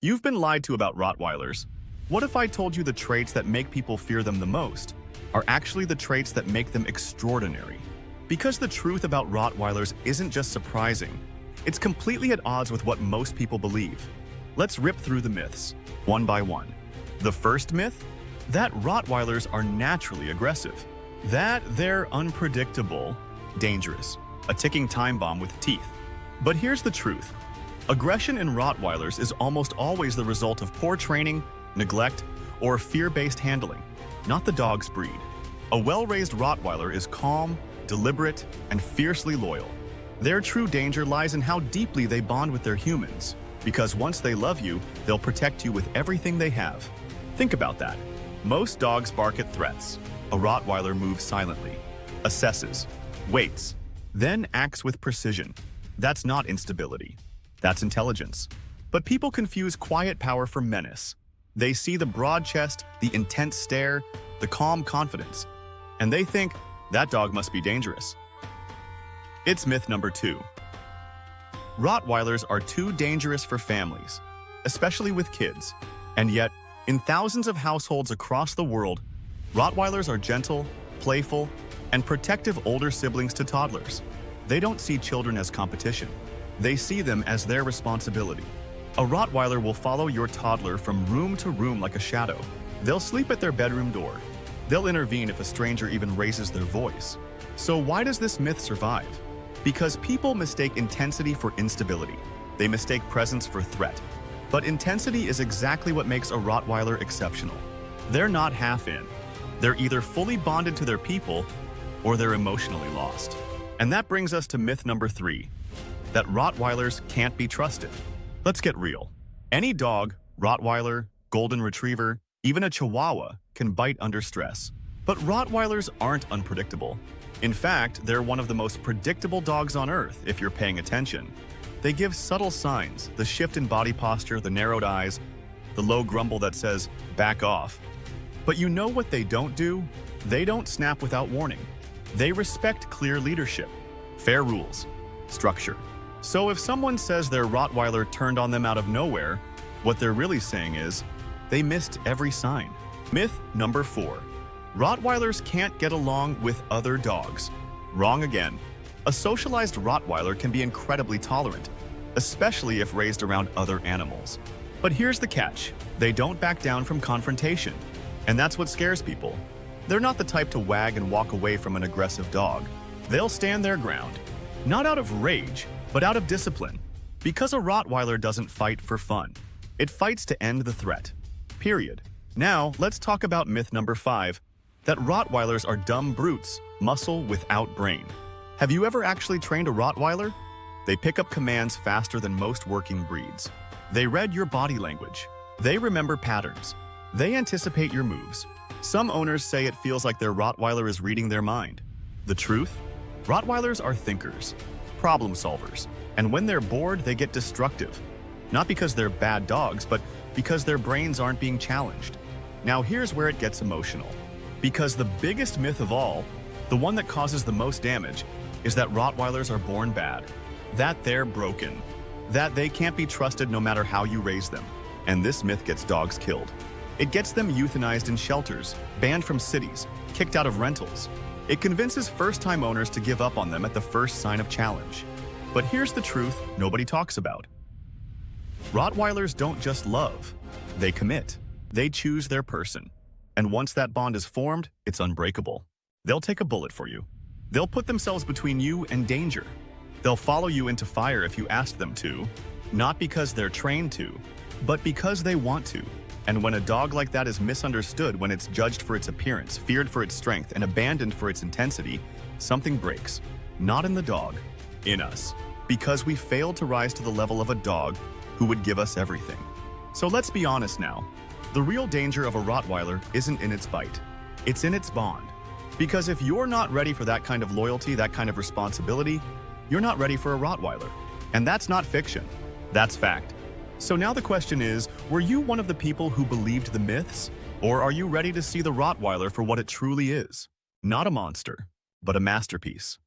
You've been lied to about Rottweilers. What if I told you the traits that make people fear them the most are actually the traits that make them extraordinary? Because the truth about Rottweilers isn't just surprising, it's completely at odds with what most people believe. Let's rip through the myths, one by one. The first myth? That Rottweilers are naturally aggressive. That they're unpredictable, dangerous, a ticking time bomb with teeth. But here's the truth. Aggression in Rottweilers is almost always the result of poor training, neglect, or fear-based handling, not the dog's breed. A well-raised Rottweiler is calm, deliberate, and fiercely loyal. Their true danger lies in how deeply they bond with their humans, because once they love you, they'll protect you with everything they have. Think about that. Most dogs bark at threats. A Rottweiler moves silently, assesses, waits, then acts with precision. That's not instability. That's intelligence. But people confuse quiet power for menace. They see the broad chest, the intense stare, the calm confidence, and they think that dog must be dangerous. It's myth number 2. Rottweilers are too dangerous for families, especially with kids. And yet, in thousands of households across the world, Rottweilers are gentle, playful, and protective older siblings to toddlers. They don't see children as competition. They see them as their responsibility. A Rottweiler will follow your toddler from room to room like a shadow. They'll sleep at their bedroom door. They'll intervene if a stranger even raises their voice. So why does this myth survive? Because people mistake intensity for instability. They mistake presence for threat. But intensity is exactly what makes a Rottweiler exceptional. They're not half in. They're either fully bonded to their people or they're emotionally lost. And that brings us to myth number 3, that Rottweilers can't be trusted. Let's get real. Any dog, Rottweiler, Golden Retriever, even a Chihuahua, can bite under stress. But Rottweilers aren't unpredictable. In fact, they're one of the most predictable dogs on earth if you're paying attention. They give subtle signs, the shift in body posture, the narrowed eyes, the low grumble that says, "back off." But you know what they don't do? They don't snap without warning. They respect clear leadership, fair rules, structure. So if someone says their Rottweiler turned on them out of nowhere, what they're really saying is, they missed every sign. Myth number 4. Rottweilers can't get along with other dogs. Wrong again. A socialized Rottweiler can be incredibly tolerant, especially if raised around other animals. But here's the catch. They don't back down from confrontation. And that's what scares people. They're not the type to wag and walk away from an aggressive dog. They'll stand their ground, not out of rage, but out of discipline. Because a Rottweiler doesn't fight for fun. It fights to end the threat. Period. Now, let's talk about myth number 5, that Rottweilers are dumb brutes, muscle without brain. Have you ever actually trained a Rottweiler? They pick up commands faster than most working breeds. They read your body language. They remember patterns. They anticipate your moves. Some owners say it feels like their Rottweiler is reading their mind. The truth? Rottweilers are thinkers, problem solvers, and when they're bored, they get destructive. Not because they're bad dogs, but because their brains aren't being challenged. Now here's where it gets emotional. Because the biggest myth of all, the one that causes the most damage, is that Rottweilers are born bad, that they're broken, that they can't be trusted no matter how you raise them. And this myth gets dogs killed. It gets them euthanized in shelters, banned from cities, kicked out of rentals. It convinces first-time owners to give up on them at the first sign of challenge. But here's the truth nobody talks about. Rottweilers don't just love, they commit. They choose their person. And once that bond is formed, it's unbreakable. They'll take a bullet for you. They'll put themselves between you and danger. They'll follow you into fire if you ask them to, not because they're trained to, but because they want to. And when a dog like that is misunderstood, when it's judged for its appearance, feared for its strength, and abandoned for its intensity, something breaks. Not in the dog, in us. Because we failed to rise to the level of a dog who would give us everything. So let's be honest now. The real danger of a Rottweiler isn't in its bite. It's in its bond. Because if you're not ready for that kind of loyalty, that kind of responsibility, you're not ready for a Rottweiler. And that's not fiction. That's fact. So now the question is, were you one of the people who believed the myths? Or are you ready to see the Rottweiler for what it truly is? Not a monster, but a masterpiece.